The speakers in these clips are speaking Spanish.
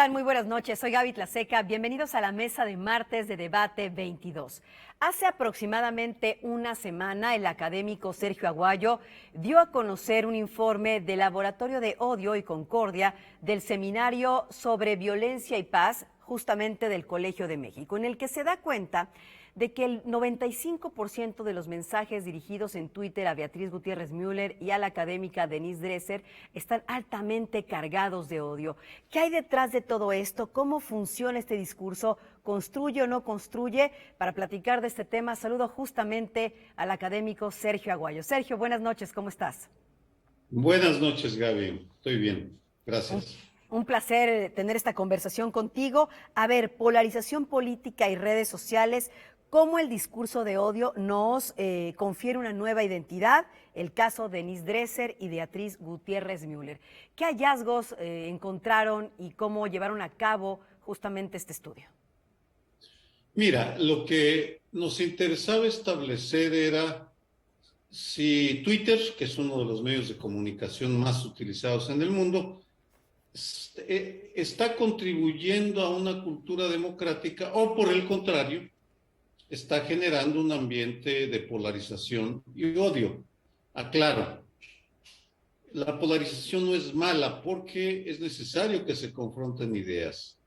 están? Muy buenas noches. Soy Gaby Tlaseca. Bienvenidos a la mesa de martes de Debate 22. Hace aproximadamente una semana, el académico Sergio Aguayo dio a conocer un informe del Laboratorio de Odio y Concordia del Seminario sobre Violencia y Paz, justamente del Colegio de México, en el que se da cuenta de que el 95% de los mensajes dirigidos en Twitter a Beatriz Gutiérrez Müller y a la académica Denise Dresser están altamente cargados de odio. ¿Qué hay detrás de todo esto? ¿Cómo funciona este discurso? ¿Construye o no construye? Para platicar de este tema, saludo justamente al académico Sergio Aguayo. Sergio, buenas noches, ¿cómo estás? Buenas noches, Gaby. Estoy bien. Un, Gracias. un placer tener esta conversación contigo. A ver, polarización política y redes sociales, cómo el discurso de odio nos confiere una nueva identidad, el caso de Denise Dresser y Beatriz Gutiérrez Müller. ¿Qué hallazgos encontraron y cómo llevaron a cabo justamente este estudio? Mira, lo que nos interesaba establecer era si Twitter, que es uno de los medios de comunicación más utilizados en el mundo, está contribuyendo a una cultura democrática o por el contrario, está generando un ambiente de polarización y odio. Aclaro, la polarización no es mala porque es necesario que se confronten ideas.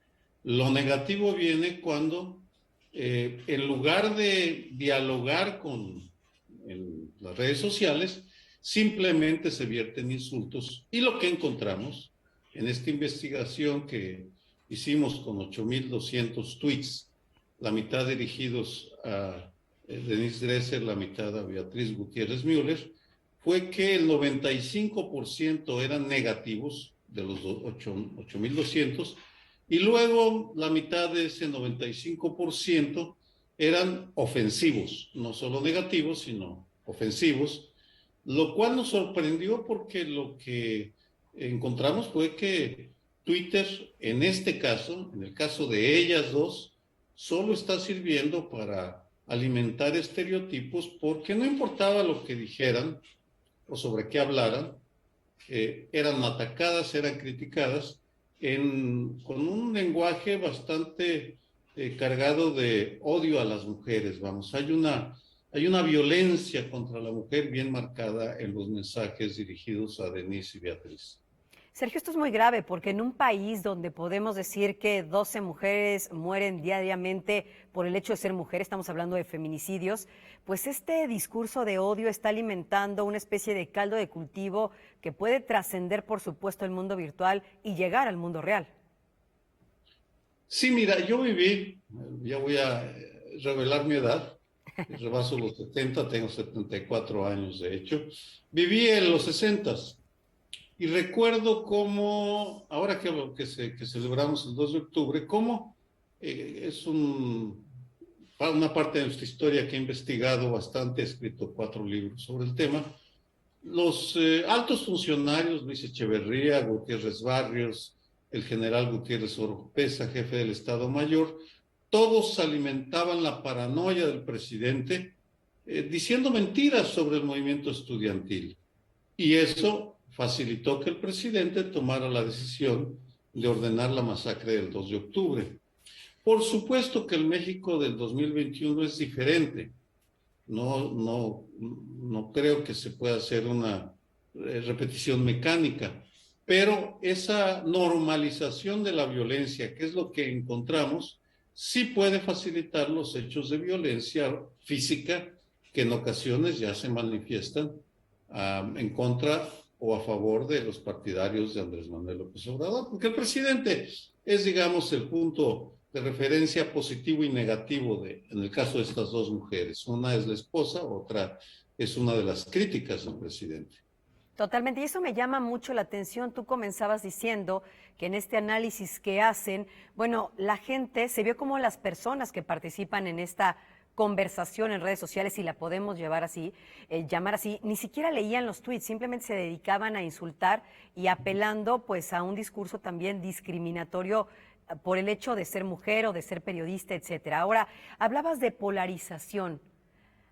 Lo negativo viene cuando, en lugar de dialogar en las redes sociales, simplemente se vierten insultos. Y lo que encontramos en esta investigación que hicimos con 8,200 tweets, la mitad dirigidos a Denise Dresser, la mitad a Beatriz Gutiérrez Müller, fue que el 95% eran negativos de los 8,200 y luego la mitad de ese 95% eran ofensivos, no solo negativos, sino ofensivos, lo cual nos sorprendió porque lo que encontramos fue que Twitter, en este caso, en el caso de ellas dos, solo está sirviendo para alimentar estereotipos porque no importaba lo que dijeran o sobre qué hablaran, eran atacadas, eran criticadas con un lenguaje bastante cargado de odio a las mujeres. Vamos, hay una violencia contra la mujer bien marcada en los mensajes dirigidos a Denise y Beatriz. Sergio, esto es muy grave porque en un país donde podemos decir que 12 mujeres mueren diariamente por el hecho de ser mujer, estamos hablando de feminicidios, pues este discurso de odio está alimentando una especie de caldo de cultivo que puede trascender, por supuesto, el mundo virtual y llegar al mundo real. Sí, mira, yo viví, ya voy a revelar mi edad, rebaso los 70, tengo 74 años de hecho, viví en los 60. Y recuerdo cómo, ahora que celebramos el 2 de octubre, cómo es una parte de nuestra historia que he investigado bastante, he escrito 4 libros sobre el tema. Los altos funcionarios, Luis Echeverría, Gutiérrez Barrios, el general Gutiérrez Oropesa, jefe del Estado Mayor, todos alimentaban la paranoia del presidente diciendo mentiras sobre el movimiento estudiantil. Y eso facilitó que el presidente tomara la decisión de ordenar la masacre del 2 de octubre. Por supuesto que el México del 2021 es diferente. No creo que se pueda hacer una repetición mecánica, pero esa normalización de la violencia, que es lo que encontramos, sí puede facilitar los hechos de violencia física que en ocasiones ya se manifiestan en contra o a favor de los partidarios de Andrés Manuel López Obrador, porque el presidente es, digamos, el punto de referencia positivo y negativo en el caso de estas dos mujeres. Una es la esposa, otra es una de las críticas del presidente. Totalmente, y eso me llama mucho la atención. Tú comenzabas diciendo que en este análisis que hacen, bueno, la gente se vio como las personas que participan en esta conversación en redes sociales, si la podemos llamar así, ni siquiera leían los tweets, simplemente se dedicaban a insultar y apelando pues a un discurso también discriminatorio por el hecho de ser mujer o de ser periodista, etcétera. Ahora, hablabas de polarización.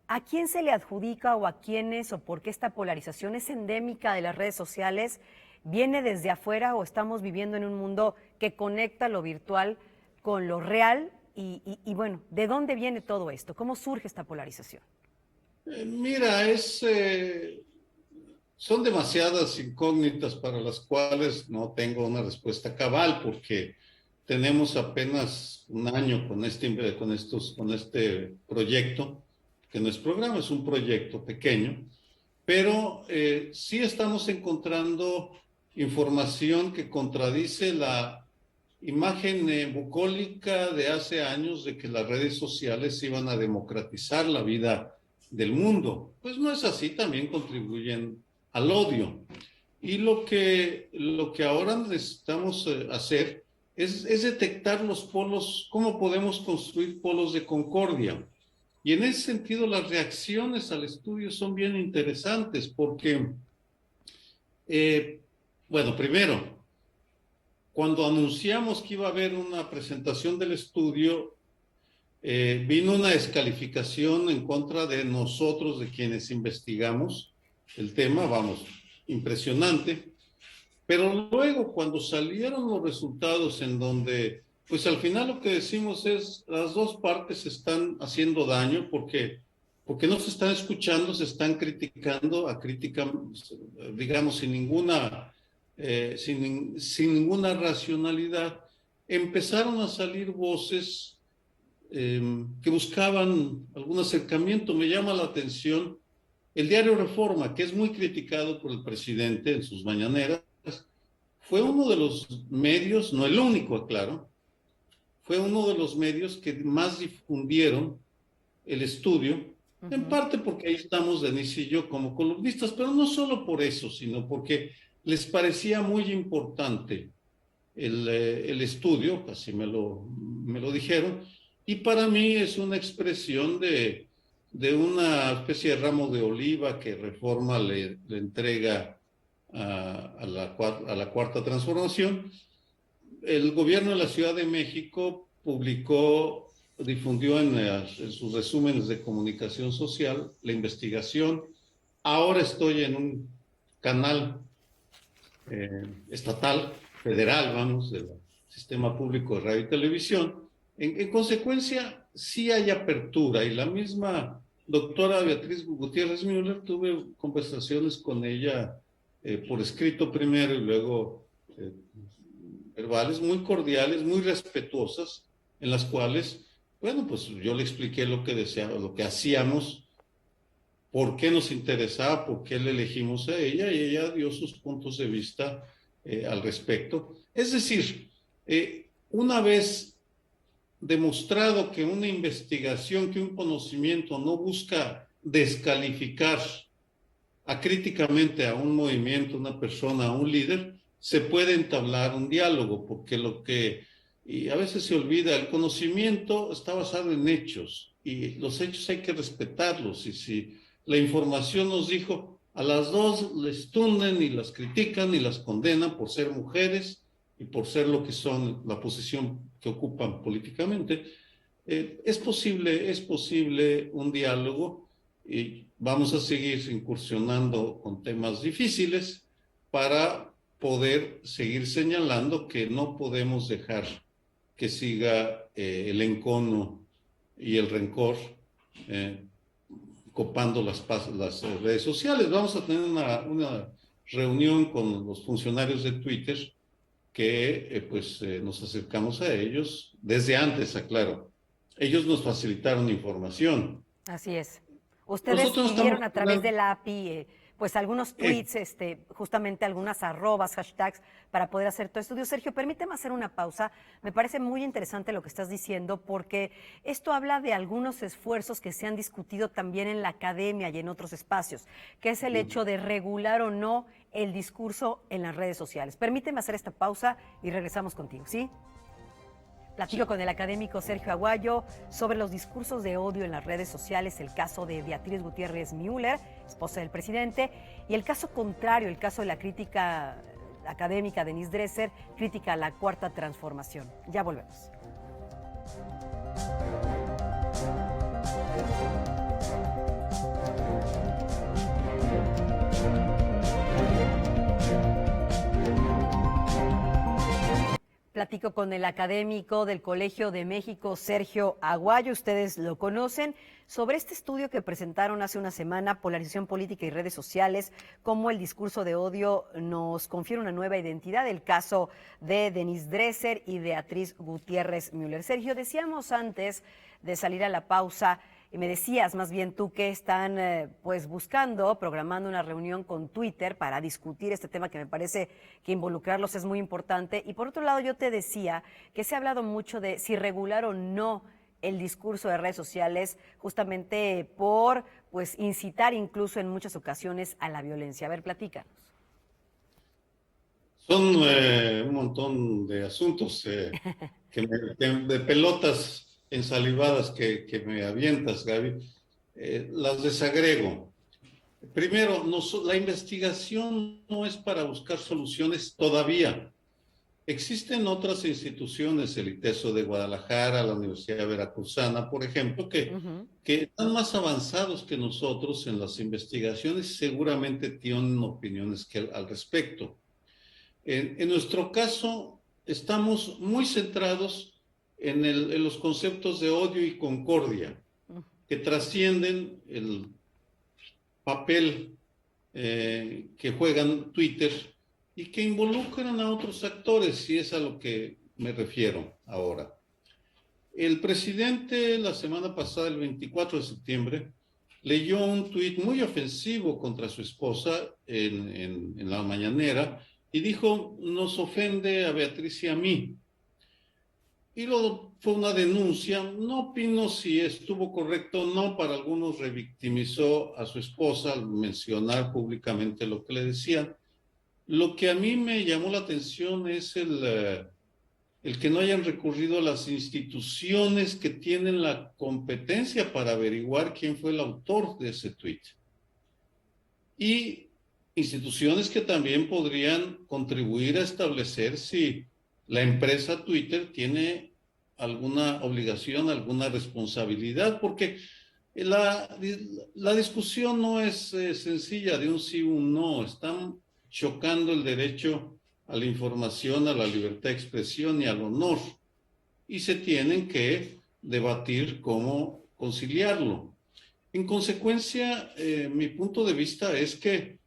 ¿A quién se le adjudica o a quiénes o por qué esta polarización es endémica de las redes sociales? ¿Viene desde afuera o estamos viviendo en un mundo que conecta lo virtual con lo real? Y bueno, ¿de dónde viene todo esto? ¿Cómo surge esta polarización? Mira, son demasiadas incógnitas para las cuales no tengo una respuesta cabal, porque tenemos apenas un año con este proyecto, que no es programa, es un proyecto pequeño, pero sí estamos encontrando información que contradice la imagen bucólica de hace años de que las redes sociales iban a democratizar la vida del mundo. Pues no es así, también contribuyen al odio. Y lo que ahora necesitamos hacer es detectar los polos, cómo podemos construir polos de concordia. Y en ese sentido, las reacciones al estudio son bien interesantes porque, bueno, primero, cuando anunciamos que iba a haber una presentación del estudio, vino una descalificación en contra de nosotros, de quienes investigamos el tema, vamos, impresionante. Pero luego, cuando salieron los resultados en donde, pues al final lo que decimos es, las dos partes están haciendo daño porque no se están escuchando, se están criticando, digamos, sin ninguna racionalidad. Empezaron a salir voces que buscaban algún acercamiento. Me llama la atención el diario Reforma, que es muy criticado por el presidente en sus mañaneras. Fue uno de los medios, no el único, aclaro, fue uno de los medios que más difundieron el estudio, en parte porque ahí estamos Denise y yo como columnistas, pero no solo por eso, sino porque les parecía muy importante el estudio, así me lo dijeron, y para mí es una expresión de una especie de ramo de oliva que Reforma le entrega a la Cuarta Transformación. El gobierno de la Ciudad de México difundió en sus resúmenes de comunicación social la investigación. Ahora estoy en un canal estatal, federal, vamos, del Sistema Público de Radio y Televisión. En consecuencia, sí hay apertura, y la misma doctora Beatriz Gutiérrez Müller, tuve conversaciones con ella por escrito primero y luego verbales, muy cordiales, muy respetuosas, en las cuales, bueno, pues yo le expliqué lo que deseaba, lo que hacíamos, por qué nos interesaba, por qué le elegimos a ella, y ella dio sus puntos de vista al respecto. Es decir, una vez demostrado que una investigación, que un conocimiento no busca descalificar acríticamente a un movimiento, una persona, a un líder, se puede entablar un diálogo, porque y a veces se olvida, el conocimiento está basado en hechos, y los hechos hay que respetarlos, y si la información nos dijo, a las dos les tunden y las critican y las condenan por ser mujeres y por ser lo que son, la posición que ocupan políticamente, es posible un diálogo, y vamos a seguir incursionando con temas difíciles para poder seguir señalando que no podemos dejar que siga el encono y el rencor copando las redes sociales. Vamos a tener una reunión con los funcionarios de Twitter que nos acercamos a ellos desde antes, aclaro. Ellos nos facilitaron información. Así es. Ustedes pidieron a través de la API pues algunos tweets, justamente algunas arrobas, hashtags, para poder hacer todo esto. Sergio, permíteme hacer una pausa. Me parece muy interesante lo que estás diciendo, porque esto habla de algunos esfuerzos que se han discutido también en la academia y en otros espacios, que es el hecho de regular o no el discurso en las redes sociales. Permíteme hacer esta pausa y regresamos contigo, ¿sí? Platico con el académico Sergio Aguayo sobre los discursos de odio en las redes sociales, el caso de Beatriz Gutiérrez Müller, esposa del presidente, y el caso contrario, el caso de la crítica académica Denise Dresser, crítica a la Cuarta Transformación. Ya volvemos. platico con el académico del Colegio de México, Sergio Aguayo, ustedes lo conocen, sobre este estudio que presentaron hace una semana, Polarización Política y Redes Sociales, cómo el discurso de odio nos confiere una nueva identidad, el caso de Denise Dresser y Beatriz Gutiérrez Müller. Sergio, decíamos antes de salir a la pausa, y me decías más bien tú que están pues buscando, programando una reunión con Twitter para discutir este tema que me parece que involucrarlos es muy importante. Y por otro lado yo te decía que se ha hablado mucho de si regular o no el discurso de redes sociales justamente por pues incitar incluso en muchas ocasiones a la violencia. A ver, platícanos. Son un montón de asuntos de pelotas ensalivadas que me avientas, Gaby. Las desagrego. Primero, la investigación no es para buscar soluciones todavía. Existen otras instituciones, el ITESO de Guadalajara, la Universidad Veracruzana, por ejemplo, que están más avanzados que nosotros en las investigaciones y seguramente tienen opiniones al respecto. En nuestro caso, estamos muy centrados en los conceptos de odio y concordia, que trascienden el papel que juegan Twitter y que involucran a otros actores, y es a lo que me refiero ahora. El presidente la semana pasada, el 24 de septiembre, leyó un tuit muy ofensivo contra su esposa en la mañanera y dijo, nos ofende a Beatriz y a mí. Y luego fue una denuncia, no opino si estuvo correcto o no, para algunos revictimizó a su esposa al mencionar públicamente lo que le decían. Lo que a mí me llamó la atención es el que no hayan recurrido a las instituciones que tienen la competencia para averiguar quién fue el autor de ese tuit. Y instituciones que también podrían contribuir a establecer si la empresa Twitter tiene alguna obligación, alguna responsabilidad, porque la discusión no es sencilla de un sí o un no. Están chocando el derecho a la información, a la libertad de expresión y al honor, y se tienen que debatir cómo conciliarlo. En consecuencia, mi punto de vista es que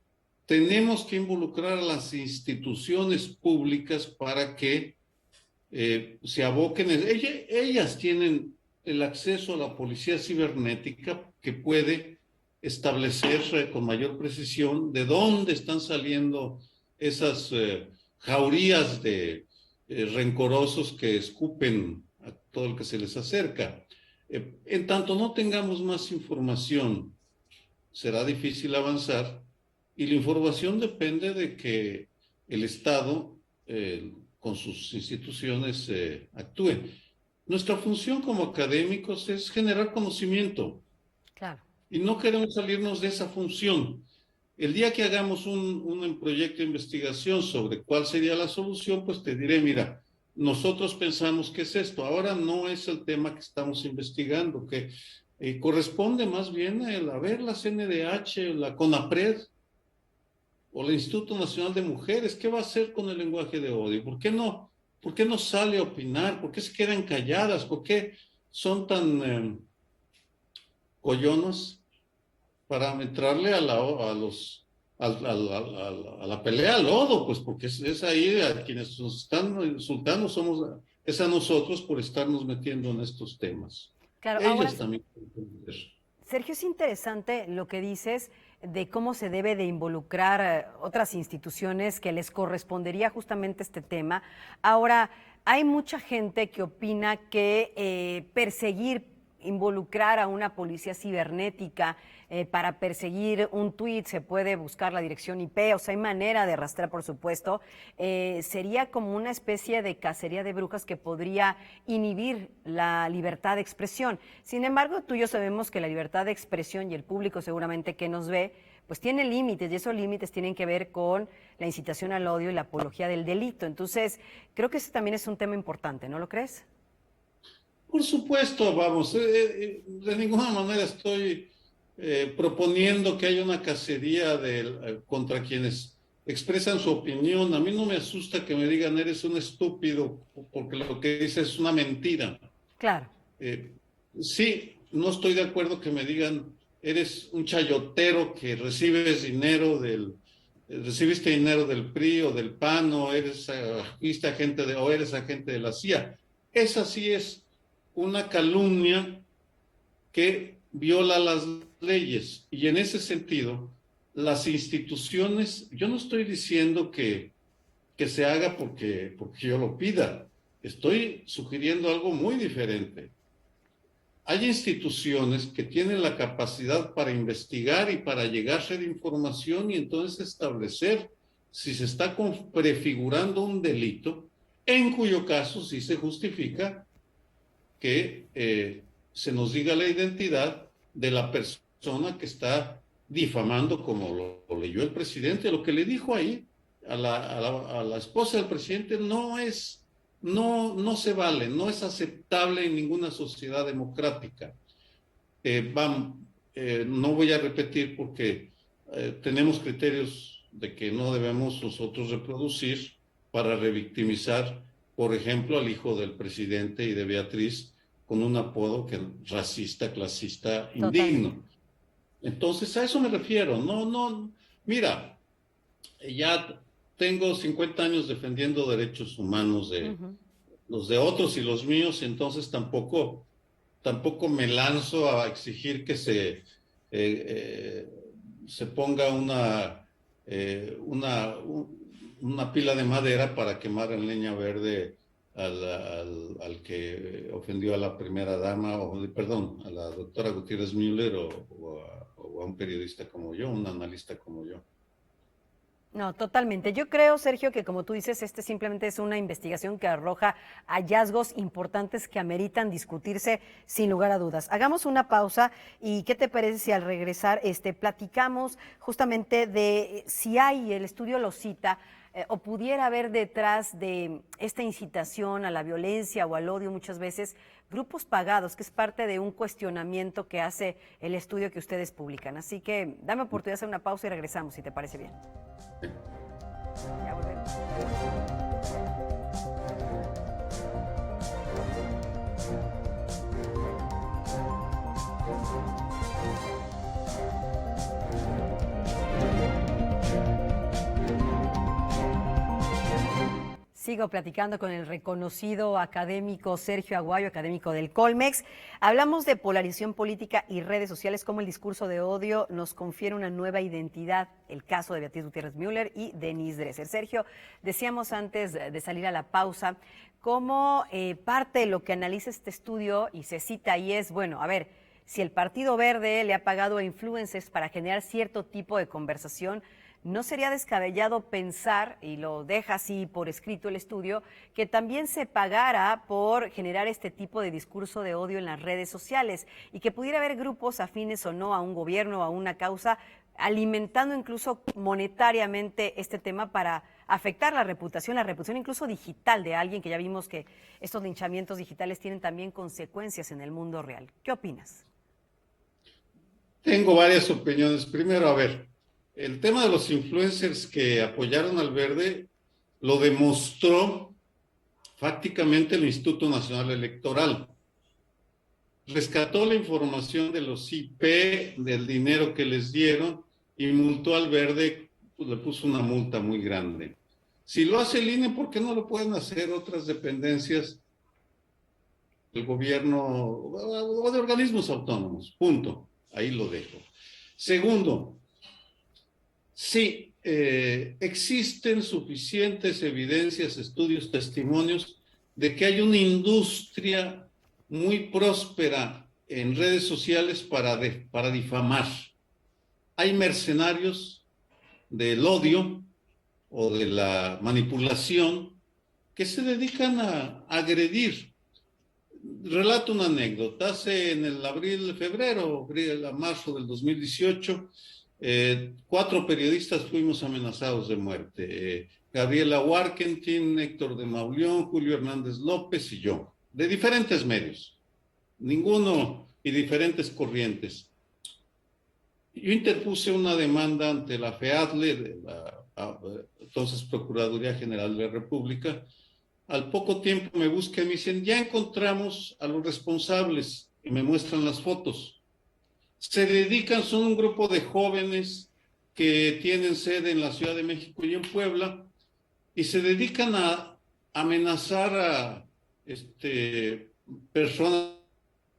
tenemos que involucrar a las instituciones públicas para que se aboquen. Ellas tienen el acceso a la policía cibernética que puede establecer con mayor precisión de dónde están saliendo esas jaurías de rencorosos que escupen a todo el que se les acerca. En tanto no tengamos más información, será difícil avanzar, y la información depende de que el Estado, con sus instituciones, actúe. Nuestra función como académicos es generar conocimiento. Claro. Y no queremos salirnos de esa función. El día que hagamos un proyecto de investigación sobre cuál sería la solución, pues te diré, mira, nosotros pensamos que es esto. Ahora no es el tema que estamos investigando, que corresponde más bien a ver la CNDH, la CONAPRED o el Instituto Nacional de Mujeres. ¿Qué va a hacer con el lenguaje de odio? ¿Por qué no sale a opinar? ¿Por qué se quedan calladas? ¿Por qué son tan collonas para entrarle a la pelea al lodo? Pues porque es ahí a quienes nos están insultando, es a nosotros por estarnos metiendo en estos temas. Claro, Ellas ahora, también pueden entender. Sergio, es interesante lo que dices de cómo se debe de involucrar otras instituciones que les correspondería justamente este tema. Ahora, hay mucha gente que opina que involucrar a una policía cibernética para perseguir un tuit, se puede buscar la dirección IP, o sea, hay manera de rastrear, por supuesto, sería como una especie de cacería de brujas que podría inhibir la libertad de expresión. Sin embargo, tú y yo sabemos que la libertad de expresión, y el público seguramente que nos ve, pues tiene límites, y esos límites tienen que ver con la incitación al odio y la apología del delito. Entonces, creo que ese también es un tema importante, ¿no lo crees? Por supuesto, vamos, de ninguna manera estoy proponiendo que haya una cacería contra quienes expresan su opinión. A mí no me asusta que me digan eres un estúpido, porque lo que dices es una mentira. Claro. Sí, no estoy de acuerdo que me digan eres un chayotero que recibiste dinero del PRI o del PAN, o fuiste agente o eres agente de la CIA. Esa sí es una calumnia que viola las leyes. Y en ese sentido, las instituciones, yo no estoy diciendo que se haga porque yo lo pida. Estoy sugiriendo algo muy diferente. Hay instituciones que tienen la capacidad para investigar y para llegarse de información y entonces establecer si se está prefigurando un delito, en cuyo caso sí se justifica que se nos diga la identidad de la persona que está difamando, como lo leyó el presidente. Lo que le dijo ahí a la esposa del presidente no se vale, no es aceptable en ninguna sociedad democrática. No voy a repetir porque tenemos criterios de que no debemos nosotros reproducir para revictimizar, por ejemplo, al hijo del presidente y de Beatriz con un apodo racista, clasista, indigno. Totalmente. Entonces, a eso me refiero. Mira, ya tengo 50 años defendiendo derechos humanos de los de otros y los míos, entonces tampoco me lanzo a exigir que se ponga una pila de madera para quemar en leña verde al que ofendió a la primera dama, perdón, a la doctora Gutiérrez Müller o a un periodista como yo, un analista como yo. No, totalmente. Yo creo, Sergio, que como tú dices, este simplemente es una investigación que arroja hallazgos importantes que ameritan discutirse sin lugar a dudas. Hagamos una pausa y ¿qué te parece si al regresar platicamos justamente de si hay, el estudio lo cita, o pudiera haber detrás de esta incitación a la violencia o al odio muchas veces grupos pagados, que es parte de un cuestionamiento que hace el estudio que ustedes publican. Así que dame oportunidad de hacer una pausa y regresamos, si te parece bien. Ya volvemos. Sigo platicando con el reconocido académico Sergio Aguayo, académico del Colmex. Hablamos de polarización política y redes sociales, cómo el discurso de odio nos confiere una nueva identidad. El caso de Beatriz Gutiérrez Müller y Denise Dresser. Sergio, decíamos antes de salir a la pausa, cómo parte de lo que analiza este estudio, y se cita ahí, es, bueno, a ver, si el Partido Verde le ha pagado a influencers para generar cierto tipo de conversación, ¿no sería descabellado pensar, y lo deja así por escrito el estudio, que también se pagara por generar este tipo de discurso de odio en las redes sociales y que pudiera haber grupos afines o no a un gobierno o a una causa alimentando incluso monetariamente este tema para afectar la reputación incluso digital de alguien, que ya vimos que estos linchamientos digitales tienen también consecuencias en el mundo real? ¿Qué opinas? Tengo varias opiniones. Primero, a ver, el tema de los influencers que apoyaron al Verde lo demostró fácticamente el Instituto Nacional Electoral. Rescató la información de los IP, del dinero que les dieron, y multó al Verde, pues le puso una multa muy grande. Si lo hace el INE, ¿por qué no lo pueden hacer otras dependencias del gobierno o de organismos autónomos? Punto. Ahí lo dejo. Segundo, sí, existen suficientes evidencias, estudios, testimonios de que hay una industria muy próspera en redes sociales para difamar. Hay mercenarios del odio o de la manipulación que se dedican a agredir. Relato una anécdota. En el febrero, marzo del 2018, 4 periodistas fuimos amenazados de muerte. Gabriela Warkentin, Héctor de Mauleón, Julio Hernández López y yo, de diferentes medios, ninguno y diferentes corrientes. Yo interpuse una demanda ante la FEADLE, la entonces Procuraduría General de la República. Al poco tiempo me buscan y me dicen, ya encontramos a los responsables, y me muestran las fotos. Se dedican, son un grupo de jóvenes que tienen sede en la Ciudad de México y en Puebla, y se dedican a amenazar a personas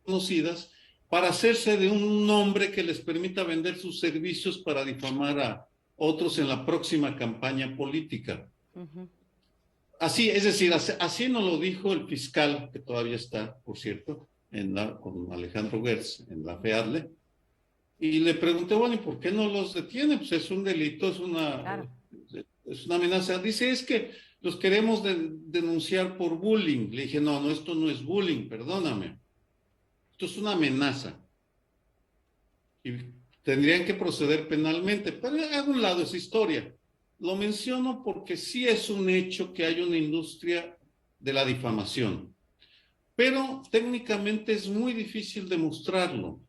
conocidas para hacerse de un nombre que les permita vender sus servicios para difamar a otros en la próxima campaña política. Uh-huh. Así, es decir, así nos lo dijo el fiscal, que todavía está, por cierto, con Alejandro Gertz, en la FEADLE, y le pregunté, bueno, ¿y por qué no los detiene? Pues es un delito, es una amenaza. Dice, es que los queremos denunciar por bullying. Le dije, no, esto no es bullying, perdóname. Esto es una amenaza. Y tendrían que proceder penalmente. Pero a un lado esa historia. Lo menciono porque sí es un hecho que hay una industria de la difamación. Pero técnicamente es muy difícil demostrarlo.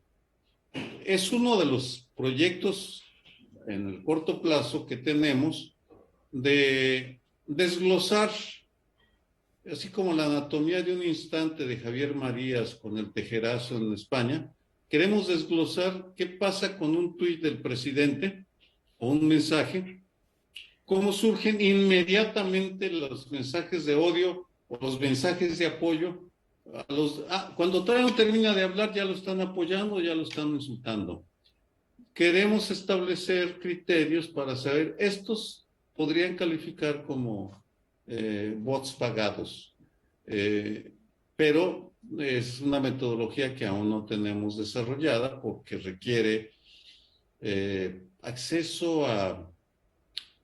Es uno de los proyectos en el corto plazo que tenemos de desglosar, así como la anatomía de un instante de Javier Marías con el tejerazo en España, queremos desglosar qué pasa con un tuit del presidente o un mensaje, cómo surgen inmediatamente los mensajes de odio o los mensajes de apoyo. Cuando todavía no termina de hablar, ya lo están apoyando, ya lo están insultando. Queremos establecer criterios para saber, estos podrían calificar como bots pagados, pero es una metodología que aún no tenemos desarrollada porque requiere acceso a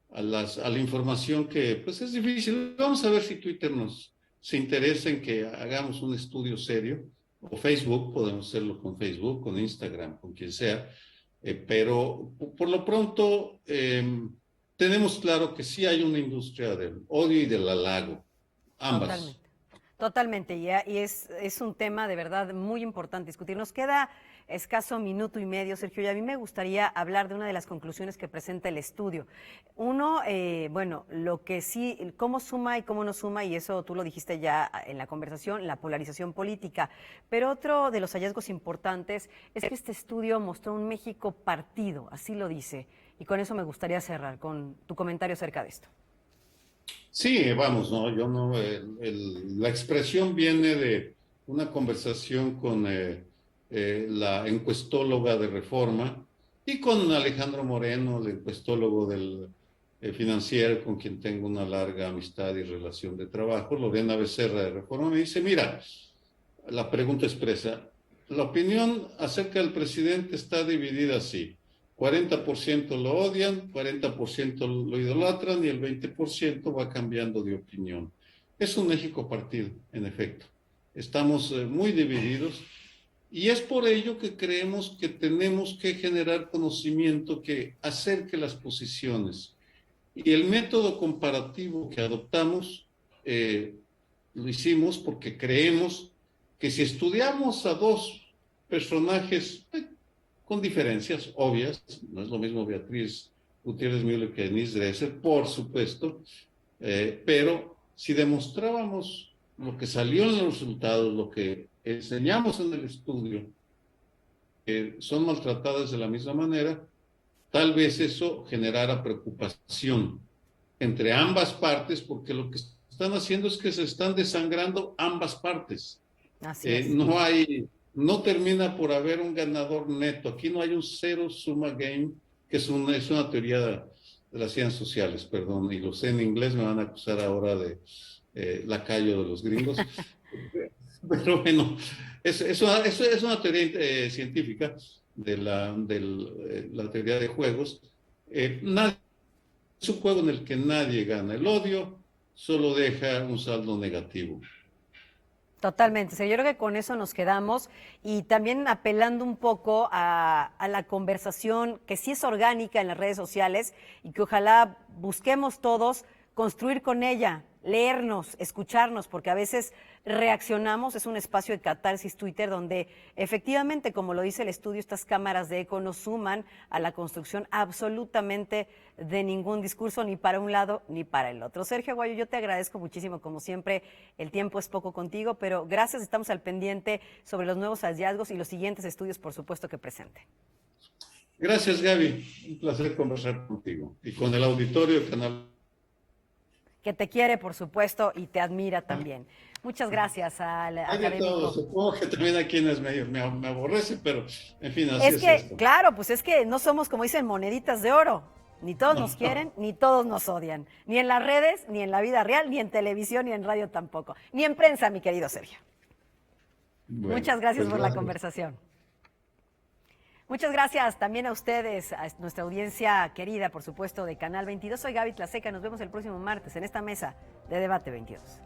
la información que pues es difícil. Vamos a ver si Twitter se interesa en que hagamos un estudio serio, o Facebook, podemos hacerlo con Facebook, con Instagram, con quien sea, pero por lo pronto tenemos claro que sí hay una industria del odio y del halago, ambas. Totalmente, y es un tema de verdad muy importante discutir. Nos queda escaso minuto y medio, Sergio, y a mí me gustaría hablar de una de las conclusiones que presenta el estudio. Uno, bueno, lo que sí, cómo suma y cómo no suma, y eso tú lo dijiste ya en la conversación, la polarización política. Pero otro de los hallazgos importantes es que este estudio mostró un México partido, así lo dice, y con eso me gustaría cerrar, con tu comentario acerca de esto. Sí, vamos, no, yo no, la expresión viene de una conversación con la encuestóloga de Reforma y con Alejandro Moreno, el encuestólogo del Financiero, con quien tengo una larga amistad y relación de trabajo. Lorena Becerra de Reforma me dice, mira, la pregunta expresa, la opinión acerca del presidente está dividida así. 40% lo odian, 40% lo idolatran y el 20% va cambiando de opinión. Es un México partido, en efecto. Estamos muy divididos y es por ello que creemos que tenemos que generar conocimiento que acerque las posiciones. Y el método comparativo que adoptamos lo hicimos porque creemos que si estudiamos a dos personajes con diferencias obvias, no es lo mismo Beatriz Gutiérrez Müller que Denise Dresser, por supuesto, pero si demostrábamos lo que salió en los resultados, lo que enseñamos en el estudio, que son maltratadas de la misma manera, tal vez eso generara preocupación entre ambas partes, porque lo que están haciendo es que se están desangrando ambas partes. Así es. No termina por haber un ganador neto. Aquí no hay un cero suma game, que es una teoría de las ciencias sociales, perdón, y lo sé en inglés, me van a acusar ahora de lacayo de los gringos. Pero bueno, es una teoría científica de la teoría de juegos. Es un juego en el que nadie gana. El odio solo deja un saldo negativo. Totalmente, yo creo que con eso nos quedamos y también apelando un poco a la conversación que sí es orgánica en las redes sociales y que ojalá busquemos todos construir con ella leernos, escucharnos, porque a veces reaccionamos, es un espacio de catarsis Twitter donde efectivamente, como lo dice el estudio, estas cámaras de eco no suman a la construcción absolutamente de ningún discurso, ni para un lado ni para el otro. Sergio Aguayo, yo te agradezco muchísimo, como siempre, el tiempo es poco contigo, pero gracias, estamos al pendiente sobre los nuevos hallazgos y los siguientes estudios, por supuesto, que presente. Gracias, Gaby. Un placer conversar contigo y con el auditorio del canal. Que te quiere, por supuesto, y te admira también. Muchas gracias al académico. Todo, supongo que también hay quienes me aborrecen, pero en fin, así es que, esto. claro, pues es que no somos, como dicen, moneditas de oro. Ni todos nos quieren, ni todos nos odian. Ni en las redes, ni en la vida real, ni en televisión, ni en radio tampoco. Ni en prensa, mi querido Sergio. Bueno, muchas gracias pues por la conversación. Muchas gracias también a ustedes, a nuestra audiencia querida, por supuesto, de Canal 22. Soy Gaby Tlaseca, nos vemos el próximo martes en esta mesa de Debate 22.